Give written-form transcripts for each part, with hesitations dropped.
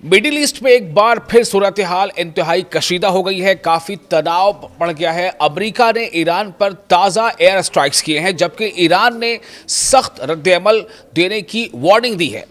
Middle east में एक बार फिर सूरत हाल इंतहाई कशीदा हो गई है। काफ़ी तनाव बढ़ गया है। अमेरिका ने ईरान पर ताज़ा एयर स्ट्राइक्स किए हैं, जबकि ईरान ने सख्त रद्द-ए-अमल देने की वार्निंग दी है।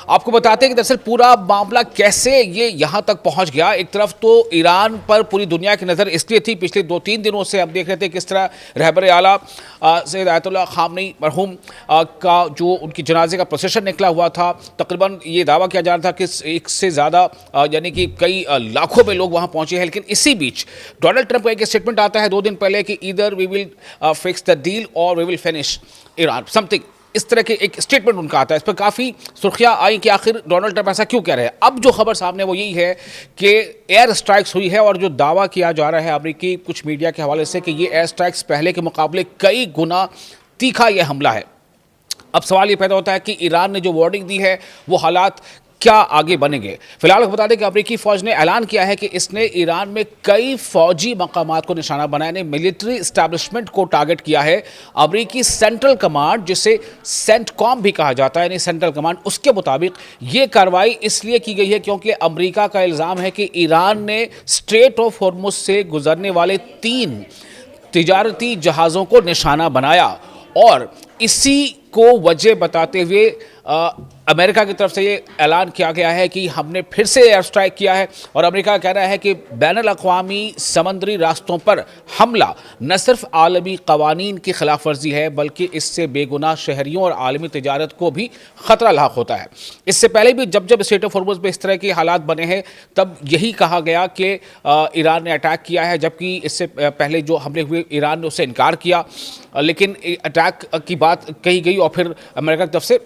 आपको बताते हैं कि दरअसल पूरा मामला कैसे ये यहाँ तक पहुँच गया। एक तरफ तो ईरान पर पूरी दुनिया की नज़र इसलिए थी, पिछले 2-3 दिनों से हम देख रहे थे किस तरह रहबर आला सैयद आयतुल्लाह खामनी मरहूम का जो उनकी जनाजे का प्रोसेशन निकला हुआ था। तकरीबन ये दावा किया जा रहा था कि एक से ज़्यादा यानी कि कई लाखों में लोग वहाँ पहुँचे हैं। लेकिन इसी बीच डोनाल्ड ट्रंप का एक स्टेटमेंट आता है 2 दिन पहले कि either we will fix the deal और we will finish Iran something, इस तरह के एक स्टेटमेंट उनका आता है। इस पर काफ़ी सुर्खियां आई कि आखिर डोनाल्ड ट्रंप ऐसा क्यों कह रहे हैं। अब जो खबर सामने वो यही है कि एयर स्ट्राइक्स हुई है और जो दावा किया जा रहा है अमेरिकी कुछ मीडिया के हवाले से कि ये एयर स्ट्राइक्स पहले के मुकाबले कई गुना तीखा ये हमला है। अब सवाल ये पैदा होता है कि ईरान ने जो वार्निंग दी है वो हालात क्या आगे बनेंगे। फिलहाल बता दें कि अमेरिकी फौज ने ऐलान किया है कि इसने ईरान में कई फौजी मकामात को निशाना बनाने, मिलिट्री इस्टेब्लिशमेंट को टारगेट किया है। अमेरिकी सेंट्रल कमांड, जिसे सेंटकॉम भी कहा जाता है, यानी सेंट्रल कमांड, उसके मुताबिक ये कार्रवाई इसलिए की गई है क्योंकि अमेरिका का इल्ज़ाम है कि ईरान ने स्ट्रेट ऑफ हॉर्मुज से गुजरने वाले 3 तिजारती जहाज़ों को निशाना बनाया और इसी को वजह बताते हुए अमेरिका की तरफ से ये ऐलान किया गया है कि हमने फिर से एयर स्ट्राइक किया है। और अमेरिका का कहना है कि बैनुल-अक़वामी समुद्री रास्तों पर हमला न सिर्फ आलमी क़वानीन की खिलाफ वर्जी है, बल्कि इससे बेगुनाह शहरियों और आलमी तिजारत को भी ख़तरा लाक होता है। इससे पहले भी जब जब स्ट्रेट ऑफ हॉर्मुज़ में इस तरह के हालात बने हैं तब यही कहा गया कि ईरान ने अटैक किया है, जबकि इससे पहले जो हमले हुए ईरान ने उससे इनकार किया। लेकिन अटैक की बात कही गई और फिर अमेरिका की तरफ से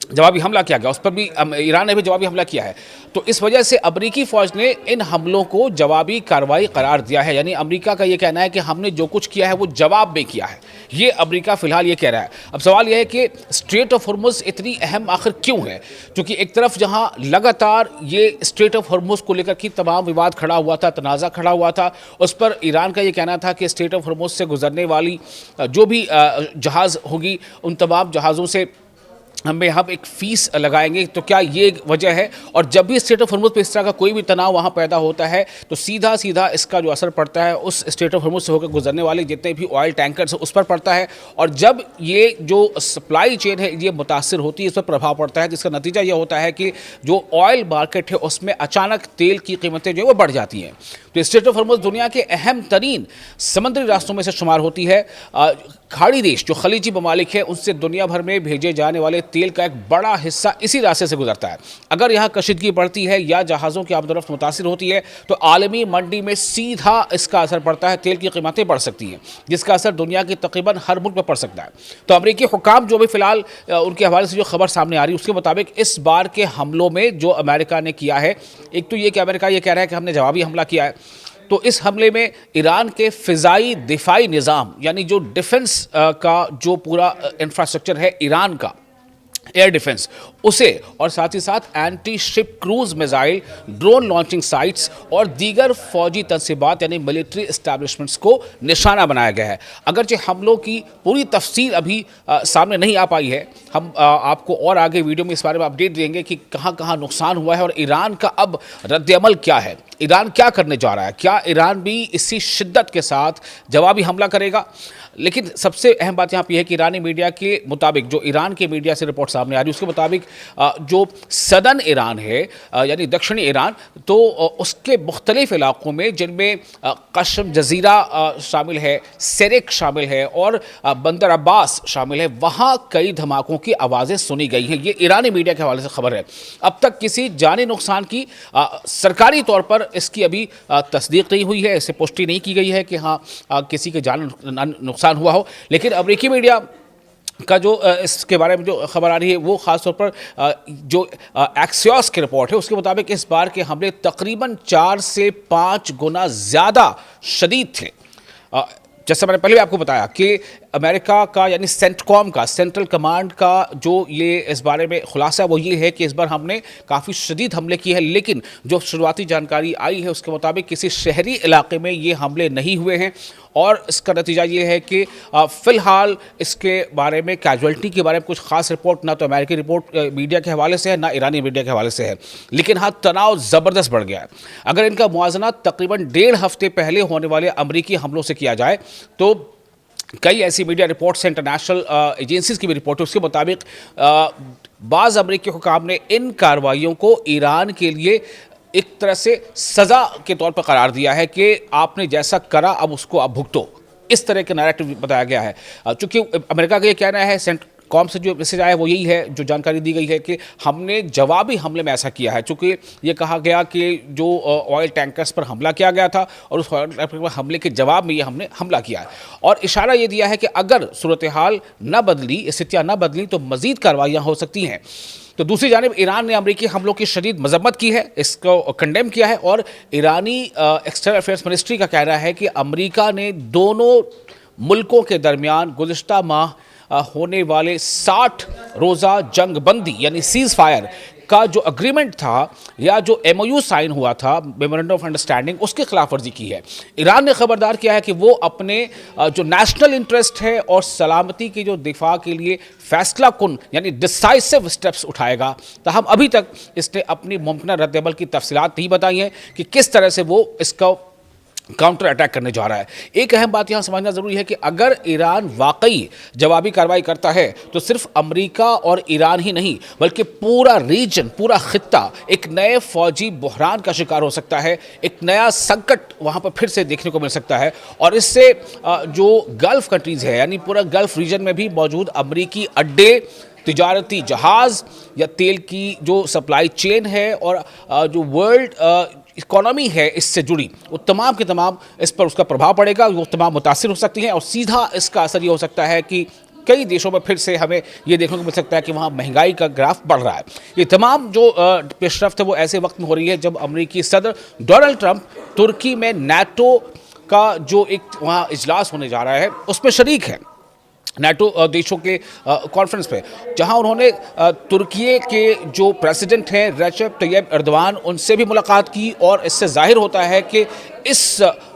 जवाबी हमला किया गया, उस पर भी ईरान ने भी जवाबी हमला किया है। तो इस वजह से अमेरिकी फ़ौज ने इन हमलों को जवाबी कार्रवाई करार दिया है। यानी अमेरिका का ये कहना है कि हमने जो कुछ किया है वो जवाब में किया है। ये अमेरिका फ़िलहाल ये कह रहा है। अब सवाल यह है कि स्ट्रेट ऑफ हॉर्मुज़ इतनी अहम आखिर क्यों है, क्योंकि एक तरफ जहाँ लगातार ये स्ट्रेट ऑफ हॉर्मुज़ को लेकर की तमाम विवाद खड़ा हुआ था, तनाज़ा खड़ा हुआ था, उस पर ईरान का ये कहना था कि स्ट्रेट ऑफ हॉर्मुज़ से गुजरने वाली जो भी जहाज़ होगी उन तमाम जहाज़ों से हम एक फ़ीस लगाएंगे। तो क्या ये वजह है? और जब भी स्ट्रेट ऑफ हॉर्मुज़ पे इस तरह का कोई भी तनाव वहाँ पैदा होता है तो सीधा सीधा इसका जो असर पड़ता है उस स्ट्रेट ऑफ हॉर्मुज़ से होकर गुजरने वाले जितने भी ऑयल टैंकर्स हैं उस पर पड़ता है। और जब ये जो सप्लाई चेन है ये मुतासिर होती है, इस पर प्रभाव पड़ता है, जिसका नतीजा ये होता है कि जो ऑयल मार्केट है उसमें अचानक तेल की कीमतें जो है वो बढ़ जाती हैं। तो स्ट्रेट ऑफ हॉर्मुज़ दुनिया के अहम तरीन समुद्री रास्तों में से शुमार होती है। खाड़ी देश जो खलीजी ममालिक है उनसे दुनिया भर में भेजे जाने वाले तेल का एक बड़ा हिस्सा इसी रास्ते से गुजरता है। अगर यहाँ कशीदगी बढ़ती है या जहाज़ों की आमदोरफ्त मुतासिर होती है तो आलमी मंडी में सीधा इसका असर पड़ता है, तेल की कीमतें बढ़ सकती हैं, जिसका असर दुनिया के तकरीबन हर मुल्क में पड़ सकता है। तो अमेरिकी हुकाम जो भी फिलहाल उनके हवाले से जो खबर सामने आ रही है उसके मुताबिक इस बार के हमलों में जो अमेरिका ने किया है, एक तो ये कि अमेरिका ये कह रहा है कि हमने जवाबी हमला किया है, तो इस हमले में ईरान के फ़िज़ाई दिफाई निज़ाम यानी जो डिफेंस का जो पूरा इंफ्रास्ट्रक्चर है ईरान का, एयर डिफेंस, उसे और साथ ही साथ anti ship cruise missile, drone launching sites और दीगर फौजी तनसीबात यानी मिलिट्री इस्टेब्लिशमेंट्स को निशाना बनाया गया है। अगरचे हमलों की पूरी तफसील अभी सामने नहीं आ पाई है, हम आपको और आगे वीडियो में इस बारे में अपडेट देंगे कि कहाँ कहाँ नुकसान हुआ है और ईरान का अब रद्द-ए-अमल क्या है, ईरान क्या करने जा रहा है, क्या ईरान भी इसी शिद्दत के साथ जवाबी हमला करेगा। लेकिन सबसे अहम बात यहाँ पर है कि ईरानी मीडिया के मुताबिक, जो ईरान के मीडिया से रिपोर्ट सामने आ रही है उसके मुताबिक जो सदर्न ईरान है यानी दक्षिणी ईरान, तो उसके मुख्तलिफ इलाकों में जिनमें कश्म जजीरा शामिल है, सेरेक शामिल है और बंदर अब्बास शामिल है, वहाँ कई धमाकों की आवाज़ें सुनी गई हैं। ये ईरानी मीडिया के हवाले से खबर है। अब तक किसी जानी नुकसान की सरकारी तौर पर इसकी अभी तस्दीक नहीं हुई है, इसे पुष्टि नहीं की गई है कि हाँ किसी के जान नुकसान हुआ हो। लेकिन अमेरिकी मीडिया का जो इसके बारे में जो खबर आ रही है वो ख़ास तौर पर जो एक्सियोस की रिपोर्ट है उसके मुताबिक इस बार के हमले तकरीबन 4 से 5 गुना ज़्यादा शदीद थे। जैसा मैंने पहले भी आपको बताया कि अमेरिका का यानी सेंटकॉम का, सेंट्रल कमांड का जो ये इस बारे में खुलासा वो ये है कि इस बार हमने काफ़ी शदीद हमले किए हैं। लेकिन जो शुरुआती जानकारी आई है उसके मुताबिक किसी शहरी इलाके में ये हमले नहीं हुए हैं और इसका नतीजा ये है कि फ़िलहाल इसके बारे में कैजुअल्टी के बारे में कुछ खास रिपोर्ट ना तो अमेरिकी रिपोर्ट मीडिया के हवाले से है ना ईरानी मीडिया के हवाले से है, लेकिन हाँ तनाव ज़बरदस्त बढ़ गया है। अगर इनका मुआवजा तकरीबन 1.5 हफ्ते पहले होने वाले अमरीकी हमलों से किया जाए तो कई ऐसी मीडिया रिपोर्ट्स हैं, इंटरनेशनल एजेंसीज की भी रिपोर्ट है, उसके मुताबिक बाज़ अमरीकी हुकाम ने इन कार्रवाइयों को ईरान के लिए एक तरह से सज़ा के तौर पर करार दिया है कि आपने जैसा करा अब उसको आप भुगतो। इस तरह के नैरेटिव बताया गया है। चूँकि अमेरिका का ये कहना है, कॉम से जो मैसेज आया वो यही है, जो जानकारी दी गई है कि हमने जवाबी हमले में ऐसा किया है। चूँकि ये कहा गया कि जो ऑयल टैंकर्स पर हमला किया गया था और उस ऑयल टैंकर पर हमले के जवाब में ये हमने हमला किया है, और इशारा ये दिया है कि अगर सूरत हाल न बदली, स्थितियाँ न बदली तो मज़ीद कार्रवाइयाँ हो सकती हैं। तो दूसरी जानिब ईरान ने अमरीकी हमलों की शदीद मजम्मत की है, इसको कंडेम किया है, और ईरानी एक्सटर्नल अफेयर्स मिनिस्ट्री का कहना है कि अमरीका ने दोनों मुल्कों के दरमियान गुज़िश्ता माह होने वाले 60 रोज़ा जंग बंदी यानी सीज़ फायर का जो अग्रीमेंट था या जो MOU साइन हुआ था, मेमोरेंडम ऑफ अंडरस्टैंडिंग, उसकी खिलाफ वर्जी की है। ईरान ने खबरदार किया है कि वो अपने जो नेशनल इंटरेस्ट है और सलामती के जो दिफा के लिए फैसला कुन यानी डिसाइसिव स्टेप्स उठाएगा। ताहम अभी तक इसने अपनी मुमकिन रद्दअमल की तफसीलात नहीं बताई हैं कि किस तरह से वो इसका काउंटर अटैक करने जा रहा है। एक अहम बात यहाँ समझना ज़रूरी है कि अगर ईरान वाकई जवाबी कार्रवाई करता है तो सिर्फ अमेरिका और ईरान ही नहीं बल्कि पूरा रीजन, पूरा खित्ता एक नए फौजी बहरान का शिकार हो सकता है। एक नया संकट वहाँ पर फिर से देखने को मिल सकता है, और इससे जो गल्फ़ कंट्रीज़ है यानी पूरा गल्फ़ रीजन में भी मौजूद अमेरिकी अड्डे, तिजारती जहाज़ या तेल की जो सप्लाई चेन है और जो वर्ल्ड इकोनॉमी है इससे जुड़ी, वो तमाम के तमाम इस पर उसका प्रभाव पड़ेगा, वो तमाम मुतासिर हो सकती हैं। और सीधा इसका असर ये हो सकता है कि कई देशों में फिर से हमें ये देखने को मिल सकता है कि वहाँ महंगाई का ग्राफ बढ़ रहा है। ये तमाम जो पेशरफ्त है वो ऐसे वक्त में हो रही है जब अमेरिकी सदर डोनाल्ड ट्रंप तुर्की में NATO का जो एक वहाँ इजलास होने जा रहा है उसमें शरीक है, NATO देशों के कॉन्फ्रेंस पे, जहां उन्होंने तुर्की के जो प्रेसिडेंट हैं रेसेप तैयब एर्दोगान, उनसे भी मुलाकात की। और इससे जाहिर होता है कि इस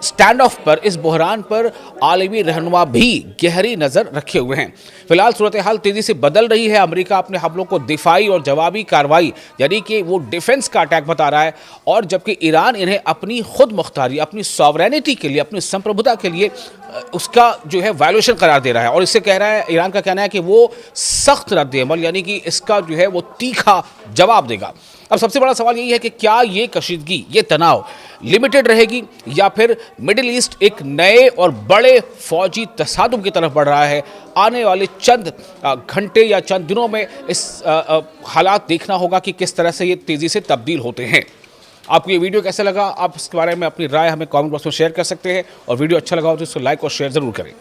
स्टैंड ऑफ पर, इस बहरान पर आलमी रहनुमा भी गहरी नज़र रखे हुए हैं। फिलहाल सूरत हाल तेज़ी से बदल रही है। अमेरिका अपने हमलों को दिफाई और जवाबी कार्रवाई यानी कि वो डिफेंस का अटैक बता रहा है, और जबकि ईरान इन्हें अपनी खुद मुख्तारी, अपनी सॉवरेनिटी के लिए, अपनी संप्रभुता के लिए उसका जो है वायलेशन करार दे रहा है। और इससे कह रहा है, ईरान का कहना है कि वो सख्त रद्द-ए-अमल यानी कि इसका जो है वो तीखा जवाब देगा। अब सबसे बड़ा सवाल यही है कि क्या ये कशीदगी, ये तनाव लिमिटेड रहेगी या फिर मिडिल ईस्ट एक नए और बड़े फौजी तसादुम की तरफ बढ़ रहा है। आने वाले चंद घंटे या चंद दिनों में इस हालात देखना होगा कि किस तरह से ये तेज़ी से तब्दील होते हैं। आपको ये वीडियो कैसा लगा, आप इसके बारे में अपनी राय हमें कमेंट बॉक्स में शेयर कर सकते हैं, और वीडियो अच्छा लगा हो तो इसको लाइक और शेयर ज़रूर करें।